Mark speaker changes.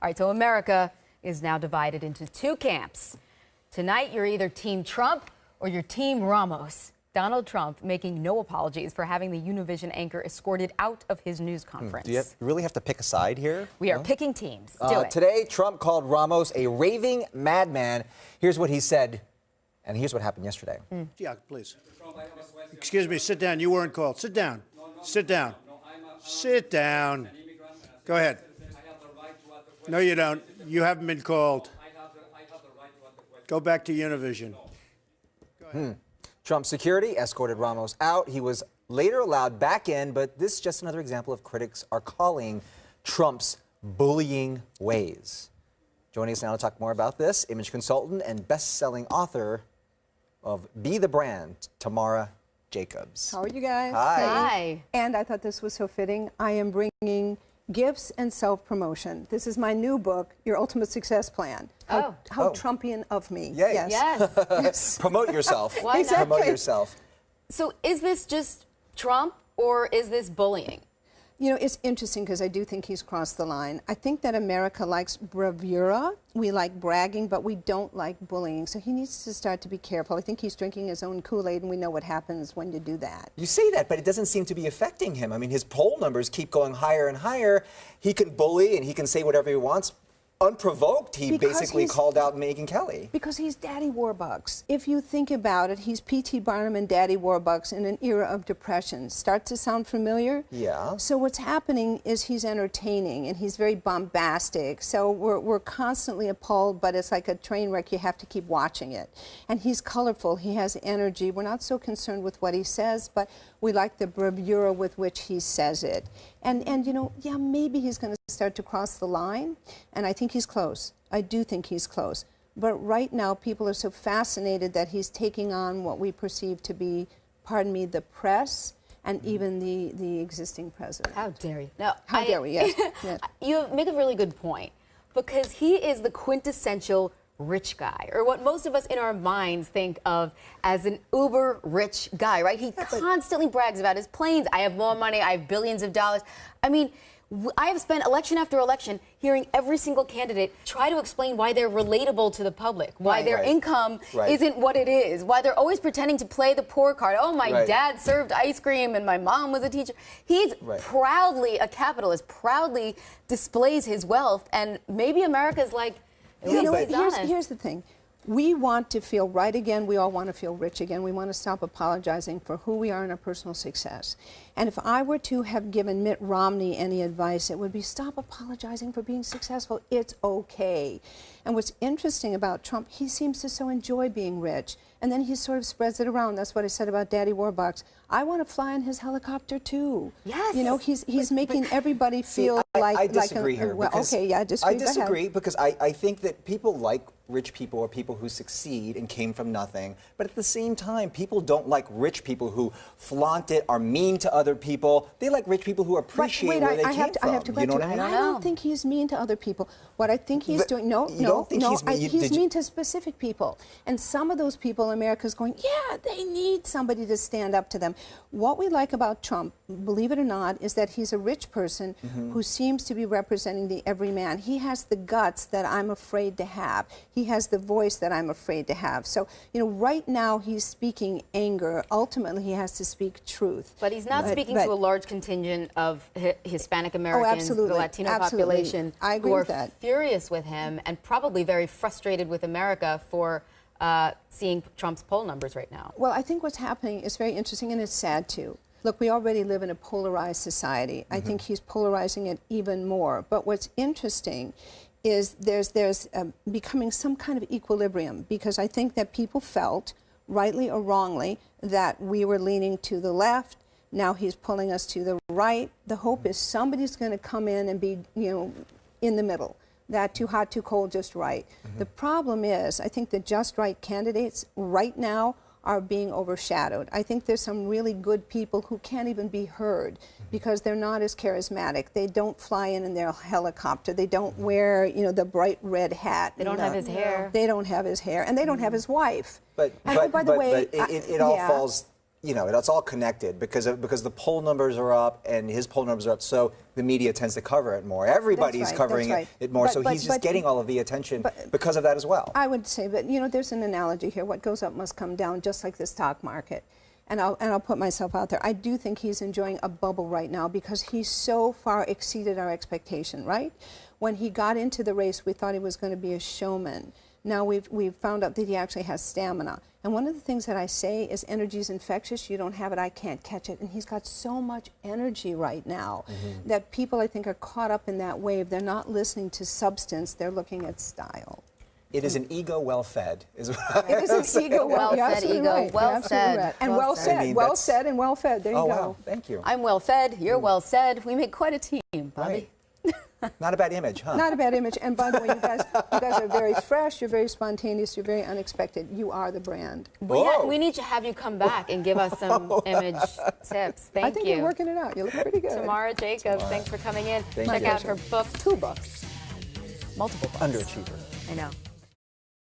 Speaker 1: All right, so America is now divided into two camps. Tonight, you're either Team Trump or you're Team Ramos. Donald Trump making no apologies for having the Univision anchor escorted out of his news conference.
Speaker 2: Do you really have to pick a side here?
Speaker 1: We are picking teams. Do it.
Speaker 2: Today, Trump called Ramos a raving madman. Here's what he said, and here's what happened yesterday.
Speaker 3: Yeah, please. Excuse me, sit down. You weren't called. Sit down. Sit down. Sit down. Go ahead. No, you don't. You haven't been called. Go back to Univision.
Speaker 2: Trump's security escorted Ramos out. He was later allowed back in, but this is just another example of critics are calling Trump's bullying ways. Joining us now to talk more about this, image consultant and best-selling author of Be the Brand, Tamara Jacobs.
Speaker 4: How are you guys?
Speaker 2: Hi.
Speaker 1: Hi.
Speaker 4: And I thought this was so fitting. I am bringing gifts and self-promotion. This is my new book, Your Ultimate Success Plan. How Trumpian of me.
Speaker 2: Yay.
Speaker 1: Yes.
Speaker 2: Promote yourself.
Speaker 1: Why not?
Speaker 4: Exactly.
Speaker 2: Promote yourself.
Speaker 1: So is this just Trump or is this bullying?
Speaker 4: You know, it's interesting because I do think he's crossed the line. I think that America likes bravura. We like bragging, but we don't like bullying. So he needs to start to be careful. I think he's drinking his own Kool-Aid, and we know what happens when you do that.
Speaker 2: You say that, but it doesn't seem to be affecting him. I mean, his poll numbers keep going higher and higher. He can bully and he can say whatever he wants. Unprovoked, he basically called out Megyn Kelly.
Speaker 4: Because he's Daddy Warbucks. If you think about it, he's P.T. Barnum and Daddy Warbucks in an era of depression. Start to sound familiar?
Speaker 2: Yeah.
Speaker 4: So what's happening is he's entertaining and he's very bombastic. So we're constantly appalled, but it's like a train wreck. You have to keep watching it. And he's colorful. He has energy. We're not so concerned with what he says, but we like the bravura with which he says it. And you know, yeah, maybe he's going to start to cross the line, and I think he's close. I do think he's close. But right now, people are so fascinated that he's taking on what we perceive to be, pardon me, the press and even the existing president.
Speaker 1: How dare you? No,
Speaker 4: How dare we, yes. Yes.
Speaker 1: You make a really good point because he is the quintessential rich guy, or what most of us in our minds think of as an uber rich guy, right? He constantly brags about his planes. I have more money. I have billions of dollars. I mean, I have spent election after election hearing every single candidate try to explain why they're relatable to the public, why their income isn't what it is, why they're always pretending to play the poor card. Oh, my dad served ice cream and my mom was a teacher. He's proudly a capitalist, proudly displays his wealth, and maybe America's like,
Speaker 4: you know, here's the thing. We want to feel right again. We all want to feel rich again. We want to stop apologizing for who we are in our personal success. And if I were to have given Mitt Romney any advice, it would be stop apologizing for being successful. It's okay. And what's interesting about Trump, he seems to so enjoy being rich. And then he sort of spreads it around. That's what I said about Daddy Warbucks. I want to fly in his helicopter too.
Speaker 1: Yes.
Speaker 4: You know, he's making everybody feel
Speaker 2: I disagree here.
Speaker 4: Well, okay, yeah, I disagree.
Speaker 2: I disagree because I think that people like rich people or people who succeed and came from nothing. But at the same time, people don't like rich people who flaunt it, are mean to other people. They like rich people who appreciate where they came from.
Speaker 4: I have to correct you. I don't think he's mean to other people. What I think he's doing, he's mean to specific people. And some of those people in America is going, yeah, they need somebody to stand up to them. What we like about Trump, believe it or not, is that he's a rich person who seems to be representing the everyman. He has the guts that I'm afraid to have. He has the voice that I'm afraid to have. So, you know, right now he's speaking anger. Ultimately, he has to speak truth.
Speaker 1: But he's not speaking to a large contingent of Hispanic Americans, the Latino population,
Speaker 4: I agree
Speaker 1: who are
Speaker 4: with that.
Speaker 1: furious with him and probably very frustrated with America for seeing Trump's poll numbers right now.
Speaker 4: Well, I think what's happening is very interesting, and it's sad too. Look, we already live in a polarized society. I think he's polarizing it even more. But what's interesting is there's becoming some kind of equilibrium, because I think that people felt, rightly or wrongly, that we were leaning to the left. Now he's pulling us to the right. The hope is somebody's going to come in and be, you know, in the middle. That too hot, too cold, just right. The problem is, I think the just right candidates right now are being overshadowed. I think there's some really good people who can't even be heard because they're not as charismatic. They don't fly in their helicopter. They don't wear, you know, the bright red hat.
Speaker 1: They don't have his hair.
Speaker 4: They don't have his hair, and they don't have his wife.
Speaker 2: But
Speaker 4: by the way,
Speaker 2: it all falls you know, it's all connected because the poll numbers are up and his poll numbers are up, so the media tends to cover it more. Everybody's
Speaker 4: right,
Speaker 2: covering
Speaker 4: that's right.
Speaker 2: it more, so he's just
Speaker 4: but-
Speaker 2: getting all of the attention because of that as well.
Speaker 4: I would say, but you know, there's an analogy here. What goes up must come down, just like the stock market. And I'll put myself out there. I do think he's enjoying a bubble right now because he's so far exceeded our expectation, right? When he got into the race, we thought he was going to be a showman. Now we've found out that he actually has stamina. And one of the things that I say is energy is infectious. You don't have it, I can't catch it. And he's got so much energy right now that people, I think, are caught up in that wave. They're not listening to substance. They're looking at style.
Speaker 2: It is an ego well fed, is what
Speaker 4: It is an ego
Speaker 1: Well
Speaker 4: you're
Speaker 1: fed
Speaker 4: absolutely
Speaker 1: ego.
Speaker 4: right.
Speaker 1: Well
Speaker 4: You're absolutely
Speaker 1: said.
Speaker 4: right. And
Speaker 1: Well
Speaker 4: well
Speaker 1: said.
Speaker 4: said.
Speaker 2: I mean,
Speaker 4: Well
Speaker 2: that's-
Speaker 4: said and well fed. There you
Speaker 2: Oh,
Speaker 4: go.
Speaker 2: wow, thank you.
Speaker 1: I'm well fed, you're well said. We make quite a team, Bobby.
Speaker 2: Right. Not a bad image, huh?
Speaker 4: Not a bad image. And by the way, you guys are very fresh. You're very spontaneous. You're very unexpected. You are the brand.
Speaker 2: Whoa.
Speaker 1: We need to have you come back and give us some image tips. Thank
Speaker 4: I think
Speaker 1: you.
Speaker 4: you're working it out. You look pretty good.
Speaker 1: Tamara Jacobs, thanks for coming in.
Speaker 2: Thank
Speaker 1: Check
Speaker 2: you.
Speaker 1: out her book, 2 books, multiple books.
Speaker 2: Underachiever.
Speaker 1: I know.